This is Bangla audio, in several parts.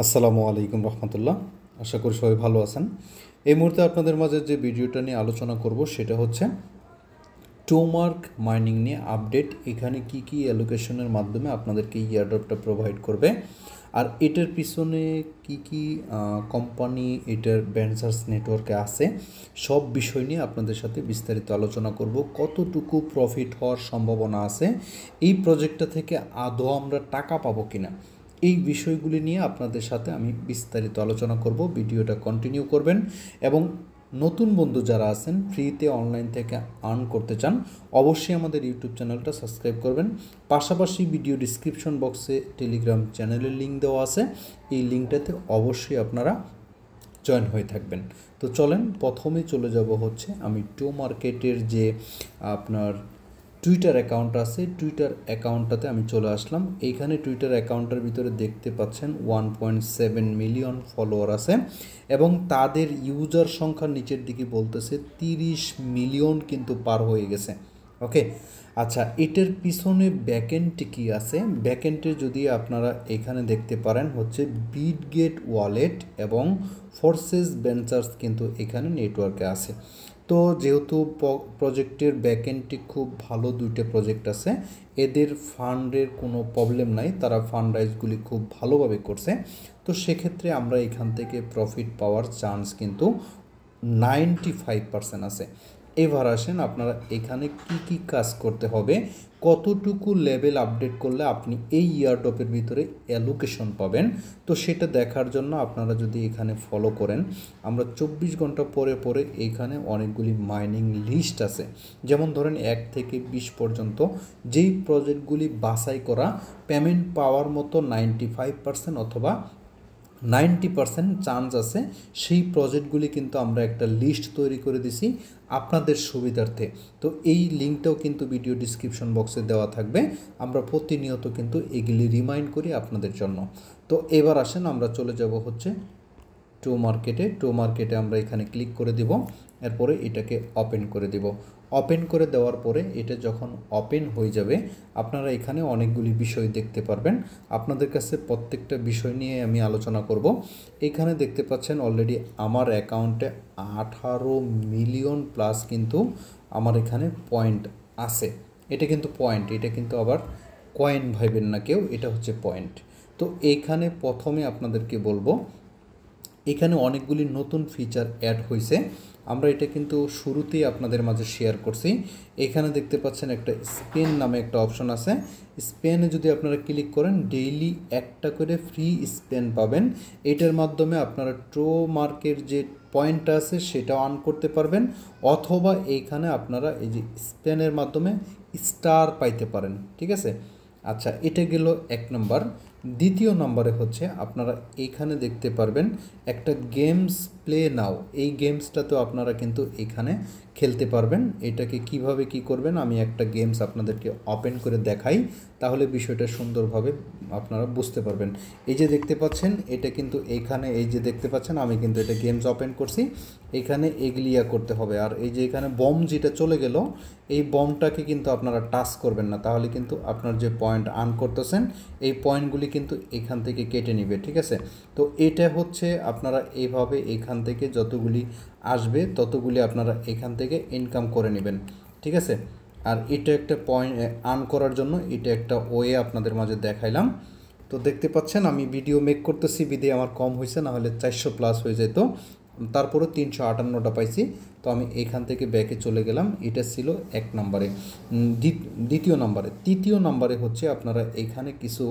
আসসালামু আলাইকুম রহমতুল্লাহ। আশা করি সবাই ভালো আছেন। এই মুহূর্তে আপনাদের মাঝে যে ভিডিওটা নিয়ে আলোচনা করব সেটা হচ্ছে টোমার্ক মাইনিং নিয়ে আপডেট। এখানে কি কি অ্যালোকেশনের মাধ্যমে আপনাদেরকে ইয়ারড্রপটা প্রোভাইড করবে, আর এটার পিছনে কি কি কোম্পানি এটার ভেঞ্চার্স নেটওয়ার্কে আছে, সব বিষয় নিয়ে আপনাদের সাথে বিস্তারিত আলোচনা করব। কতটুকু প্রফিট হওয়ার সম্ভাবনা আছে, এই প্রজেক্টটা থেকে আদৌ আমরা টাকা পাবো কিনা, এই বিষয়গুলি নিয়ে আপনাদের সাথে আমি বিস্তারিত আলোচনা করব। ভিডিওটা কন্টিনিউ করবেন এবং নতুন বন্ধু যারা আছেন ফ্রিতে অনলাইন থেকে আর্ন করতে চান অবশ্যই আমাদের ইউটিউব চ্যানেলটা সাবস্ক্রাইব করবেন। পাশাপাশি ভিডিও ডিসক্রিপশন বক্সে টেলিগ্রাম চ্যানেলের লিঙ্ক দেওয়া আছে, এই লিঙ্কটাতে অবশ্যই আপনারা জয়েন হয়ে থাকবেন। তো চলেন প্রথমে চলে যাব হচ্ছে আমি টোমার্কেটের যে আপনার টুইটার অ্যাকাউন্ট আছে, টুইটার অ্যাকাউন্টটাতে আমি চলে আসলাম। এইখানে টুইটার অ্যাকাউন্টের ভিতরে দেখতে পাচ্ছেন 1.7 মিলিয়ন ফলোয়ার আছে এবং তাদের ইউজার সংখ্যার নিচের দিকে বলতেছে 30 মিলিয়ন কিন্তু পার হয়ে গেছে। ওকে, আচ্ছা, এটার পিছনে ব্যাকএন্ডে কী আছে? ব্যাকএন্ডে যদি আপনারা এখানে দেখতে পারেন হচ্ছে বিটগেট ওয়ালেট এবং ফোর্সেস ভেঞ্চার্স কিন্তু এখানে নেটওয়ার্কে আছে। তো যেহেতু প্রজেক্টের ব্যাকএন্ডটি খুব ভালো, দুইটা প্রজেক্ট আছে, এদের ফান্ডের কোনো প্রবলেম নাই, তারা ফান্ড রাইজগুলি খুব ভালোভাবে করছে। তো সেক্ষেত্রে আমরা এখান থেকে প্রফিট পাওয়ার চান্স কিন্তু 95% আছে। এবার আসেন আপনারা এখানে কি কি কাজ করতে হবে, কতটুকু লেভেল আপডেট করলে আপনি এই ইয়ারড্রপের ভিতরে অ্যালোকেশন পাবেন। তো সেটা দেখার জন্য আপনারা যদি এখানে ফলো করেন, আমরা 24 ঘন্টা পরে পরে এইখানে অনেকগুলি মাইনিং লিস্ট আছে। যেমন ধরেন 1 থেকে 20 পর্যন্ত যেই প্রজেক্টগুলি বাছাই করা পেমেন্ট পাওয়ার মতো 95% অথবা 90% চান্স আছে, সেই প্রজেক্টগুলি কিন্তু আমরা একটা লিস্ট তৈরি করে দিছি আপনাদের সুবিধার্থে। তো এই লিঙ্কটাও কিন্তু ভিডিও ডিসক্রিপশন বক্সে দেওয়া থাকবে। আমরা প্রতিনিয়ত কিন্তু এগুলি রিমাইন্ড করি আপনাদের জন্য। তো এবার আসেন আমরা চলে যাব হচ্ছে টোমার্কেটে আমরা এখানে ক্লিক করে দিব, এরপরে এটাকে ওপেন করে দিব। ওপেন করে দেওয়ার পরে এটা যখন ওপেন হয়ে যাবে আপনারা এখানে অনেকগুলি বিষয় দেখতে পারবেন। আপনাদের কাছে প্রত্যেকটা বিষয় নিয়ে আমি আলোচনা করব। এখানে দেখতে পাচ্ছেন অলরেডি আমার অ্যাকাউন্টে 18 মিলিয়ন প্লাস কিন্তু আমার এখানে পয়েন্ট আছে। এটা কিন্তু পয়েন্ট, এটা কিন্তু আবার কয়েন ভাইবেন না কেউ, এটা হচ্ছে পয়েন্ট। তো এখানে প্রথমে আপনাদেরকে বলবো, এখানে অনেকগুলি নতুন ফিচার অ্যাড হয়েছে। আমরা এটা কিন্তু শুরুতেই আপনাদের মাঝে শেয়ার করছি। এখানে দেখতে পাচ্ছেন একটা স্পেন নামে একটা অপশন আছে। স্পেনে যদি আপনারা ক্লিক করেন ডেইলি একটা করে ফ্রি স্পেন পাবেন। এটার মাধ্যমে আপনারা টোমার্কের যে পয়েন্টটা আছে সেটাও আর্ন করতে পারবেন, অথবা এইখানে আপনারা এই যে স্পেনের মাধ্যমে স্টার পাইতে পারেন। ঠিক আছে, আচ্ছা, এটা গেল এক নম্বর। দ্বিতীয় নম্বরে হচ্ছে আপনারা এখানে দেখতে পারবেন একটা গেমস প্লে নাও, এই গেমসটাতেও আপনারা কিন্তু এখানে খেলতে পারবেন। এটাকে কিভাবে কি করবেন আমি একটা গেমস আপনাদেরকে ওপেন করে দেখাই, তাহলে বিষয়টা সুন্দরভাবে আপনারা বুঝতে পারবেন। এই যে দেখতে পাচ্ছেন এটা কিন্তু এখানে, এই যে দেখতে পাচ্ছেন আমি কিন্তু এটা গেমস ওপেন করছি, এখানে এগলিয়া করতে হবে। আর এই যে এখানে বম যেটা চলে গেল, এই বমটাকে কিন্তু আপনারা টাচ করবেন না, তাহলে কিন্তু আপনার যে পয়েন্ট আর্ন করতেছেন এই পয়েন্টগুলি কিন্তু এখান থেকে কেটে নিবে। ঠিক আছে, তো এটা হচ্ছে আপনারা এইভাবে এখান থেকে যতগুলি আসবে ততগুলি আপনারা এখান থেকে ইনকাম করে নেবেন। ঠিক আছে, আর এটা একটা পয়েন্ট আর্ন করার জন্য এটা একটা ওয়ে আপনাদের মাঝে দেখাইলাম। তো দেখতে পাচ্ছেন আমি ভিডিও মেক করতেছি বিধে আমার কম হয়েছে, না হলে 400 প্লাস হয়ে যেত, তারপরে 358টা পাইছি। তো আমি এখান থেকে ব্যাকে চলে গেলাম। এটা ছিল এক নম্বরে। দ্বিতীয় নম্বরে, তৃতীয় নম্বরে হচ্ছে আপনারা এখানে কিছু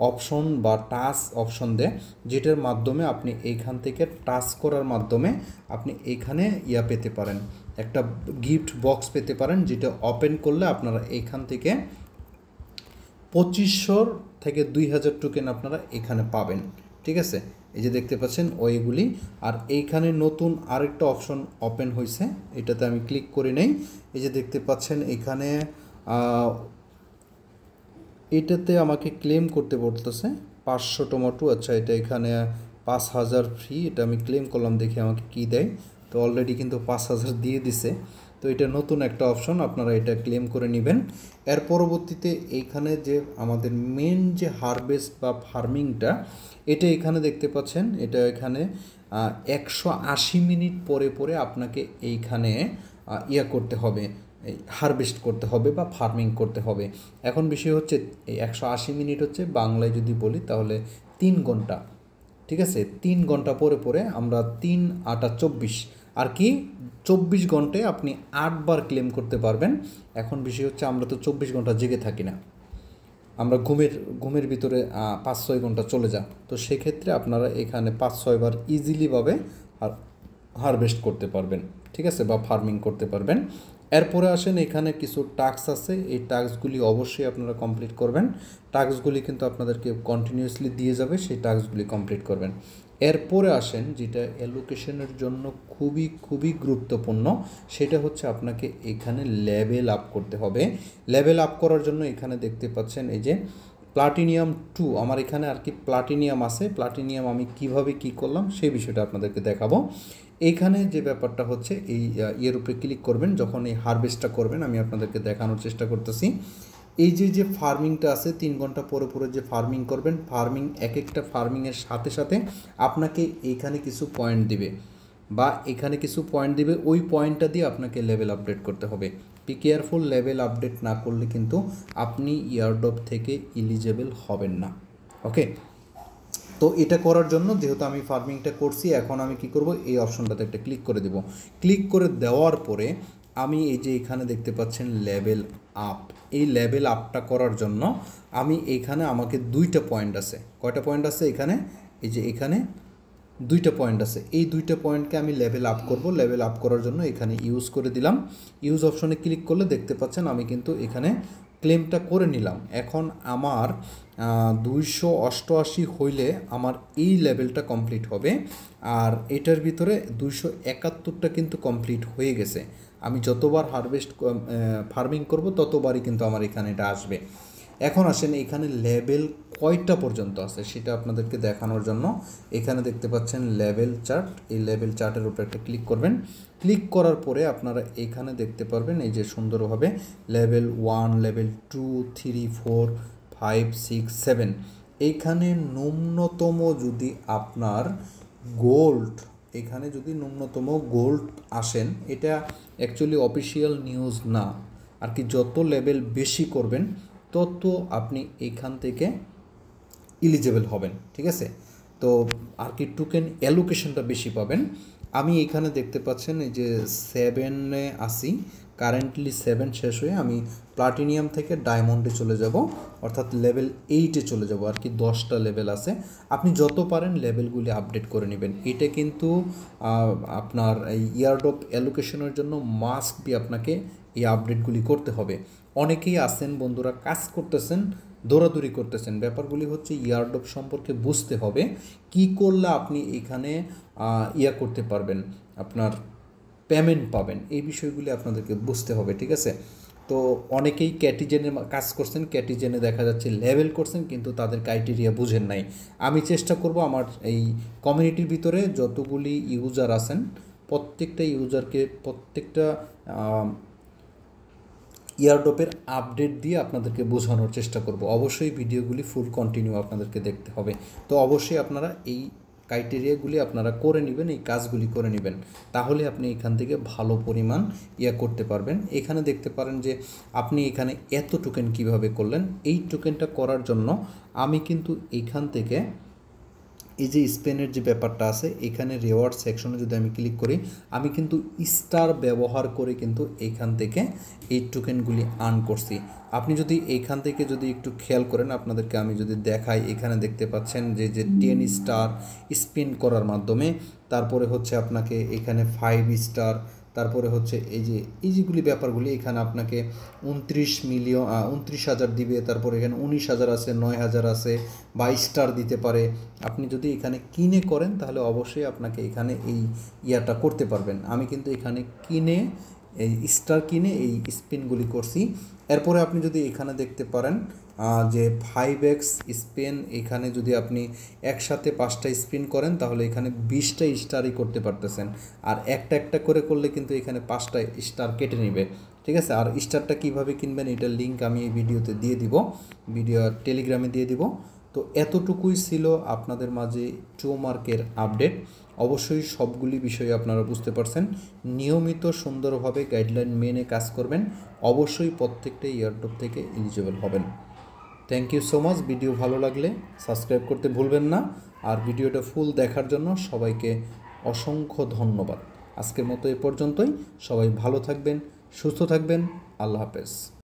অপশন বা টাচ অপশন দেয়, যেটার মাধ্যমে আপনি এইখান থেকে টাচ করার মাধ্যমে আপনি এখানে পেতে পারেন, একটা গিফট বক্স পেতে পারেন, যেটা ওপেন করলে আপনারা এইখান থেকে 2500 থেকে 2000 টোকেন আপনারা এখানে পাবেন। ঠিক আছে, এই যে দেখতে পাচ্ছেন ওইগুলি। আর এইখানে নতুন আরেকটা অপশন ওপেন হয়েছে, এটাতে আমি ক্লিক করে নেই। এই যে দেখতে পাচ্ছেন এখানে এটাতে আমাকে ক্লেম করতে বলতেছে 500 টমেটো। আচ্ছা, এটা এখানে 5000 ফ্রি, এটা আমি ক্লেম করলাম, দেখি আমাকে কি দেয়। তো অলরেডি কিন্তু 5000 দিয়ে দিছে। তো এটা নতুন একটা অপশন, আপনারা এটা ক্লেম করে নেবেন। এর পরবর্তীতে এইখানে যে আমাদের মেন যে হারভেস্ট বা ফার্মিংটা, এটা এখানে দেখতে পাচ্ছেন, এটা এখানে 180 মিনিট পরে পরে আপনাকে এইখানে করতে হবে, হারভেস্ট করতে হবে বা ফার্মিং করতে হবে। এখন বিষয় হচ্ছে এই 180 মিনিট হচ্ছে বাংলায় যদি বলি তাহলে 3 ঘন্টা, ঠিক আছে। 3 ঘন্টা পরে পরে আমরা 3 8 24, আর কি 24 ঘন্টায় আপনি 8 বার ক্লেম করতে পারবেন। এখন বিষয় হচ্ছে আমরা তো 24 ঘন্টা জেগে থাকি না, আমরা ঘুমের ভিতরে 5-6 ঘন্টা চলে যান। তো সেক্ষেত্রে আপনারা এখানে 5-6 বার ইজিলিভাবে হারভেস্ট করতে পারবেন, ঠিক আছে, বা ফার্মিং করতে পারবেন। এরপরে আসেন এখানে কিছু টাস্ক আছে, এই টাস্কগুলি অবশ্যই আপনারা কমপ্লিট করবেন। টাস্কগুলি কিন্তু আপনাদেরকে কন্টিনিউয়াসলি দিয়ে যাবে, সেই টাস্কগুলি কমপ্লিট করবেন। এরপরে আসেন যেটা অ্যালোকেশনের জন্য খুবই খুবই গুরুত্বপূর্ণ, সেটা হচ্ছে আপনাকে এখানে লেভেল আপ করতে হবে। লেভেল আপ করার জন্য এখানে দেখতে পাচ্ছেন এই যে প্লাটিনিয়াম 2, আমার এখানে আর কি প্লাটিনিয়াম আছে। প্লাটিনিয়াম আমি কিভাবে কি করলাম সেই বিষয়টা আপনাদেরকে দেখাবো। এইখানে যে ব্যাপারটা হচ্ছে এই ইয়ের উপরে ক্লিক করবেন যখন এই হারভেস্টটা করবেন, আমি আপনাদেরকে দেখানোর চেষ্টা করতেছি। এই যে ফার্মিংটা আছে 3 ঘন্টা পরে পরে যে ফার্মিং করবেন, ফার্মিং এক একটা ফার্মিংয়ের সাথে সাথে আপনাকে এইখানে কিছু পয়েন্ট দিবে বা এখানে কিছু পয়েন্ট দিবে, ওই পয়েন্টটা দিয়ে আপনাকে লেভেল আপডেট করতে হবে। বি কেয়ারফুল, লেভেল আপডেট না করলে কিন্তু আপনি ইয়ারড্রপ থেকে এলিজেবল হবেন না। ওকে, তো এটা করার জন্য যেহেতু আমি ফার্মিংটা করছি, এখন আমি কি করব, এই অপশনটাতে একটা ক্লিক করে দেব। ক্লিক করে দেওয়ার পরে আমি এই যে এখানে দেখতে পাচ্ছেন লেভেল আপ, এই লেভেল আপটা করার জন্য আমি এইখানে আমাকে 2টা পয়েন্ট আছে। কয়টা পয়েন্ট আছে এখানে, এই যে এখানে 2টা পয়েন্ট আছে, এই 2টা পয়েন্টকে আমি লেভেল আপ করব। লেভেল আপ করার জন্য এখানে ইউজ করে দিলাম। ইউজ অপশনে ক্লিক করলে দেখতে পাচ্ছেন আমি কিন্তু এখানে ক্লেমটা করে নিলাম। এখন আমার 288 হইলে আমার এই লেভেলটা কমপ্লিট হবে, আর এটার ভিতরে 271টা কিন্তু কমপ্লিট হয়ে গেছে। আমি যতবার ফার্মিং করব ততবারই কিন্তু আমার এখানে এটা আসবে। এখন আসেন এখানে লেভেল কয়টা পর্যন্ত আছে সেটা আপনাদেরকে দেখানোর জন্য এখানে দেখতে পাচ্ছেন লেভেল চার্ট, এই লেভেল চার্টের উপর একটা ক্লিক করবেন। ক্লিক করার পরে আপনারা এখানে দেখতে পারবেন এই যে সুন্দরভাবে লেভেল 1, লেভেল 2, 3, 4, 5, 6, 7, এইখানে ন্যূনতম যদি আপনার গোল্ড, এখানে যদি ন্যূনতম গোল্ড আসেন, এটা অ্যাকচুয়ালি অফিসিয়াল নিউজ না আর কি, যত লেভেল বেশি করবেন তত আপনি এখান থেকে এলিজেবল হবেন, ঠিক আছে। তো আর কি টোকেন অ্যালোকেশনটা বেশি পাবেন। আমি এখানে দেখতে পাচ্ছেন এই যে 7-এ আসি, কারেন্টলি 7 শেষ হয়ে আমি প্লাটিনিয়াম থেকে ডায়মন্ডে চলে যাব, অর্থাৎ লেভেল 8-এ চলে যাব আর কি। 10টা লেভেল আছে, আপনি যত পারেন লেভেলগুলি আপডেট করে নেবেন। এটা কিন্তু আপনার এই ইয়ারড্রপ অ্যালোকেশনের জন্য মাস্ট বি আপনাকে এই আপডেটগুলি করতে হবে। অনেকেই আছেন বন্ধুরা, কাজ করতেছেন, দৌড়াদৌড়ি করতেছেন, ব্যাপারগুলি হচ্ছে ইয়ারড্রপ সম্পর্কে বুঝতে হবে, কি করলে আপনি এখানে করতে পারবেন, আপনার পেমেন্ট পাবেন, এই বিষয়গুলি আপনাদেরকে বুঝতে হবে, ঠিক আছে। তো অনেকেই ক্যাটিজেনে কাজ করছেন, ক্যাটিজেনে দেখা যাচ্ছে লেভেল করছেন কিন্তু তাদের ক্রাইটেরিয়া বুঝেন নাই। আমি চেষ্টা করব আমার এই কমিউনিটির ভিতরে যতগুলি ইউজার আছেন প্রত্যেকটা ইউজারকে প্রত্যেকটা ইয়ারড্রপের আপডেট দিয়ে আপনাদেরকে বোঝানোর চেষ্টা করব। অবশ্যই ভিডিওগুলি ফুল কন্টিনিউ আপনাদেরকে দেখতে হবে। তো অবশ্যই আপনারা এই ক্রাইটেরিয়াগুলি আপনারা করে নেবেন, এই কাজগুলি করে নেবেন, তাহলে আপনি এখান থেকে ভালো পরিমাণ করতে পারবেন। এখানে দেখতে পারেন যে আপনি এখানে এত টোকেন কিভাবে করলেন। এই টোকেনটা করার জন্য আমি কিন্তু এইখান থেকে এই যে স্পেনের যে ব্যাপারটা আছে, এখানে রিওয়ার্ড সেকশনে যদি আমি ক্লিক করি, আমি কিন্তু স্টার ব্যবহার করে কিন্তু এইখান থেকে এই টোকেনগুলি আর্ন করছি। আপনি যদি এইখান থেকে যদি একটু খেয়াল করেন, আপনাদেরকে আমি যদি দেখাই, এখানে দেখতে পাচ্ছেন যে 10 স্টার স্পিন করার মাধ্যমে, তারপরে হচ্ছে আপনাকে এখানে 5 স্টার, তারপরে হচ্ছে এই যেগুলি ব্যাপারগুলি এখানে আপনাকে 29,000 দিবে, তারপরে এখানে 19,000 আছে, 9,000 আছে, 22 স্টার দিতে পারে। আপনি যদি এখানে কিনে করেন তাহলে অবশ্যই আপনাকে এখানে এই করতে পারবেন। আমি কিন্তু এখানে কিনে এই স্টার কিনে এই স্পিনগুলি করছি। এরপরে আপনি যদি এখানে দেখতে পারেন যে 5x স্পিন, এখানে যদি আপনি একসাথে 5টা স্পিন করেন তাহলে এখানে 20টা স্টারই করতে পারতেছেন। আর একটা একটা করে করলে কিন্তু এখানে 5টা স্টার কেটে নেবে, ঠিক আছে। আর স্টারটা কিভাবে কিনবেন এটার লিঙ্ক আমি এই ভিডিওতে দিয়ে দিব, ভিডিও টেলিগ্রামে দিয়ে দিব। তো এতটুকুই ছিল আপনাদের মাঝে টোমার্কের আপডেট। অবশ্যই সবগুলি বিষয় আপনারা বুঝতে পারছেন। নিয়মিত সুন্দরভাবে গাইডলাইন মেনে কাজ করবেন, অবশ্যই প্রত্যেকটা এয়ারড্রপ থেকে এলিজিবল হবেন। Thank you so much. Video ভালো লাগলে সাবস্ক্রাইব করতে ভুলবেন না। আর ভিডিওটা ফুল দেখার জন্য সবাইকে অসংখ্য ধন্যবাদ। আজকের মতো এ পর্যন্তই। সবাই ভালো থাকবেন, সুস্থ থাকবেন। আল্লাহ হাফেজ।